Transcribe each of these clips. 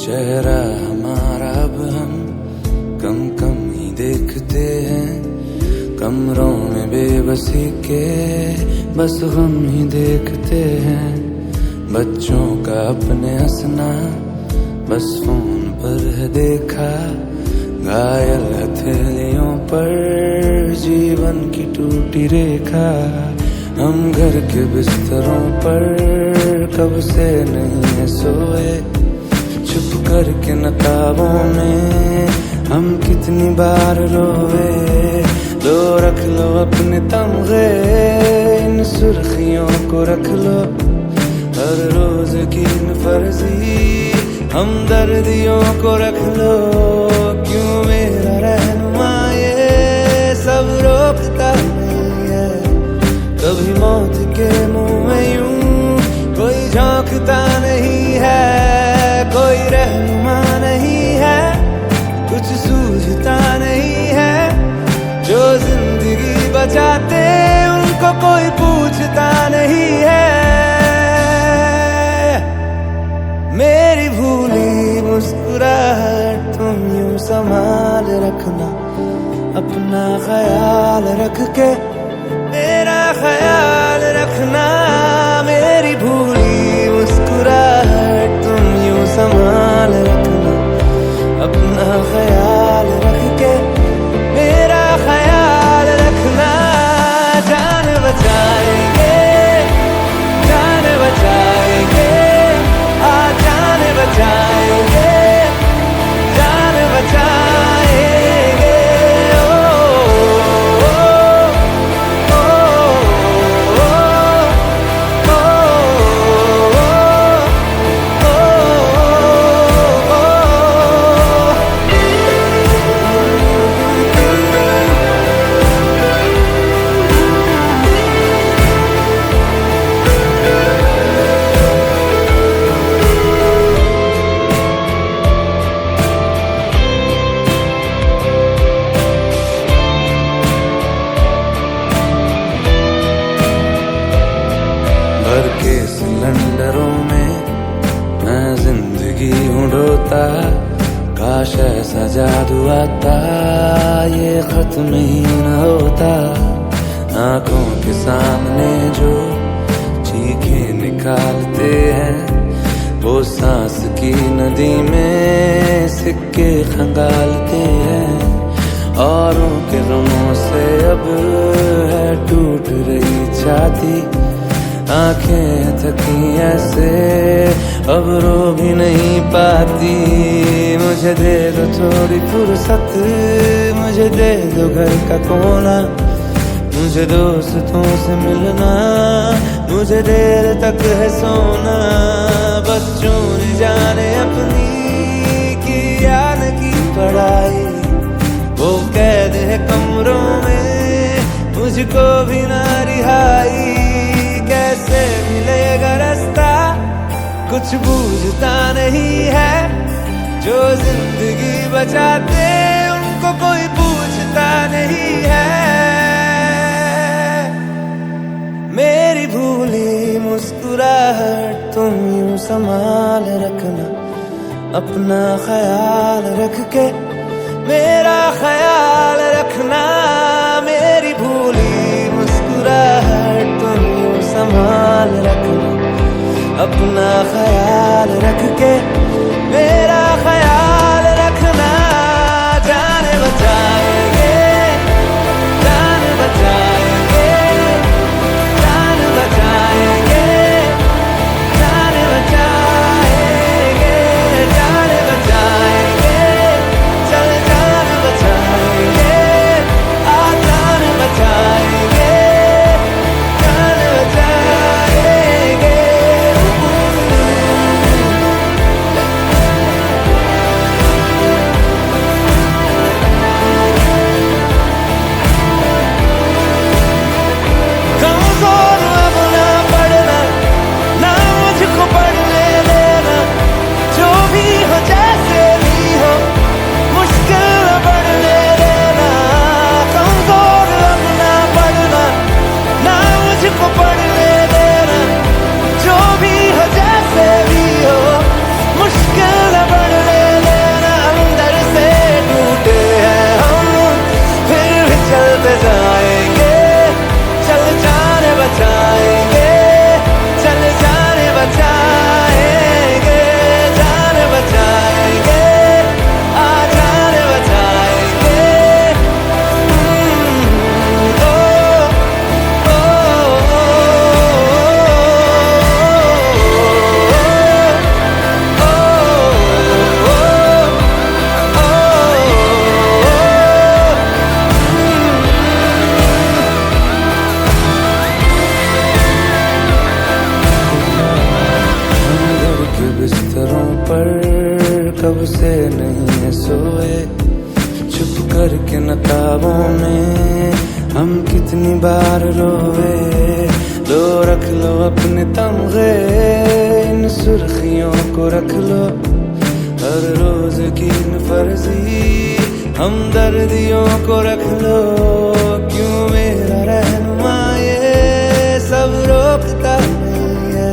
चेहरा हमारा अब हम कम कम ही देखते हैं, कमरों में बेबसी के बस हम ही देखते हैं। बच्चों का अपने हंसना बस फोन पर है देखा, घायल हथेलियों पर जीवन की टूटी रेखा। हम घर के बिस्तरों पर कब से नहीं है सोए, छुप कर के नकाबों में हम कितनी बार रोए। लो रख लो अपने तमगे, इन सुर्खियों को रख लो, हर रोज की फर्जी हमदर्दियों को रख लो। क्यों मेरा रहनुमा ये सब रोकता नहीं है, कभी मौत के मुंह में यूं कोई झांकता नहीं है। कोई रहनुमा नहीं है, कुछ सूझता नहीं है, जो जिंदगी बचाते उनको कोई पूछता नहीं है। मेरी भूली मुस्कुराहट तुम यूं संभाल रखना, अपना ख्याल रख के मेरा ख्याल रखना। मेरी भूली मुस्कुराहट तुम यूं संभाल रखना, अपना ख्याल रख के मेरा ख्याल रखना। जान बचाएंगे, जान बचाएंगे, जान बचाएंगे, जान बचाएंगे। भर के सिलेंडरों में मैं जिंदगी हूँ ढोता, काश ऐसा जादू आता ये खत्म ही न होता। आंखों के सामने जो चीखें निकालते हैं, वो सांस की नदी में सिक्के खंगालते हैं। औरों के गमों से अब है टूट रही छाती, आंखें थकी ऐसे अब रो भी नहीं पाती। मुझे दे दो थोड़ी फुर्सत, मुझे दे दो घर का कोना, मुझे दोस्तों से मिलना, मुझे देर तक है सोना। बच्चों ने जाने अपनी की याद की पढ़ाई, वो कैद है कमरों में, मुझको भी ना रिहाई। कैसे मिलेगा रास्ता कुछ बूझता नहीं है, जो जिंदगी बचाते उनको कोई पूछता नहीं है। मेरी भूली मुस्कुराहट तुम यूं संभाल रखना, अपना ख्याल रख के मेरा ख्याल रखना। मेरी भूली मुस्कुराहट तुम यूं संभाल रखना, अपना ख्याल रख के मेरा ख्याल रखना। जान बचाएंगे, जान बचाएंगे, जान बचाएंगे, जान बचाएंगे, जान बचाएंगे, चल जान बचाएंगे, जान बचाएंगे, जान बचाएंगे। कब से नहीं सोए, छुप करके नकाबों में हम कितनी बार रोए। लो रख लो अपने तमगे, इन सुर्खियों को रख लो, हर रोज की इन फर्जी हमदर्दियों को रख लो। क्यों मेरा रहनुमा ये सब रोकता नहीं है,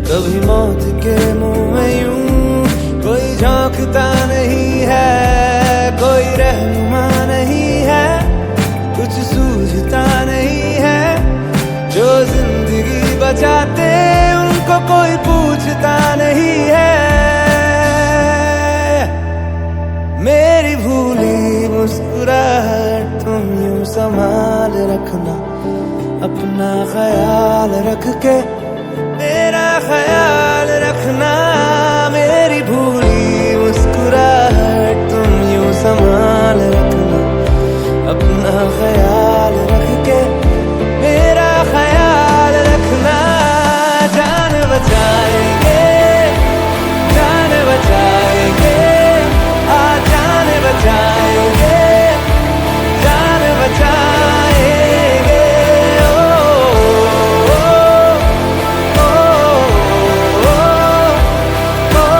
कभी मौत के मुंह में यूं कोई झांकता नहीं है। कोई रहनुमा नहीं है, कुछ सूझता नहीं है, जो जिंदगी बचाते उनको कोई पूछता नहीं है। मेरी भूली मुस्कुराहट तुम यूं संभाल रखना, अपना ख्याल रख के मेरा ख्याल रखना। मेरी भूली मुस्कुराहट तुम यूं संभाल रखना, अपना ख्याल रख के मेरा ख्याल रखना। जान बचाएंगे, जान बचाएंगे, जान बचाएंगे, जान बचाएंगे। ओ, ओ, ओ, ओ, ओ,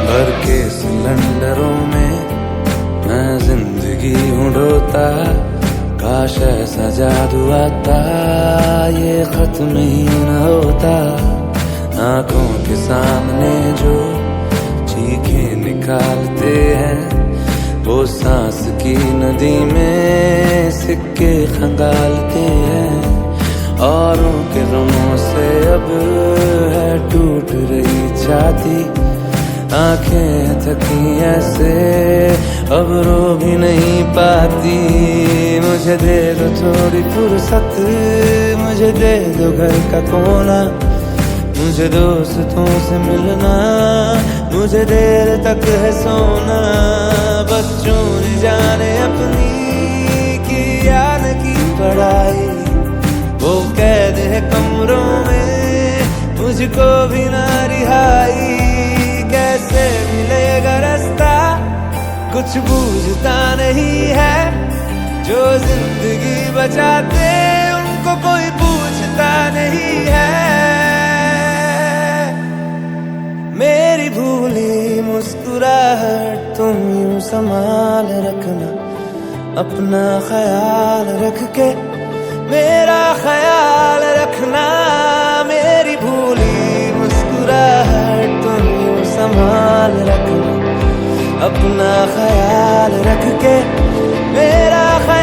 भर के सिलेंडरों में मैं जिंदगी हूँ ढोता, काश ऐसा जादू आता ये खत्म ही न होता। आंखों के सामने जो चीखें निकालते हैं, वो सांस की नदी में सिक्के खंगालते हैं। औरों के गमों से अब है टूट रही छाती, आंखें थकी ऐसे अब रो भी नहीं पाती। मुझे दे दो थोड़ी फुर्सत, मुझे दे दो घर का कोना, मुझे दोस्तों से मिलना, मुझे देर तक है सोना। बच्चों ने जाने अपनी की याद की पढ़ाई, वो कैद है कमरों में, मुझको भी ना रिहाई। कैसे मिलेगा रास्ता कुछ बूझता नहीं है, जो जिंदगी बचाते उनको कोई पूछता नहीं है। मेरी भूली मुस्कुराहट तुम यूं संभाल रखना, अपना ख्याल रख के मेरा ख्याल रखना। मेरी भूली मुस्कुराहट तुम यूं संभाल रखना, अपना ख्याल रख के मेरा ख्याल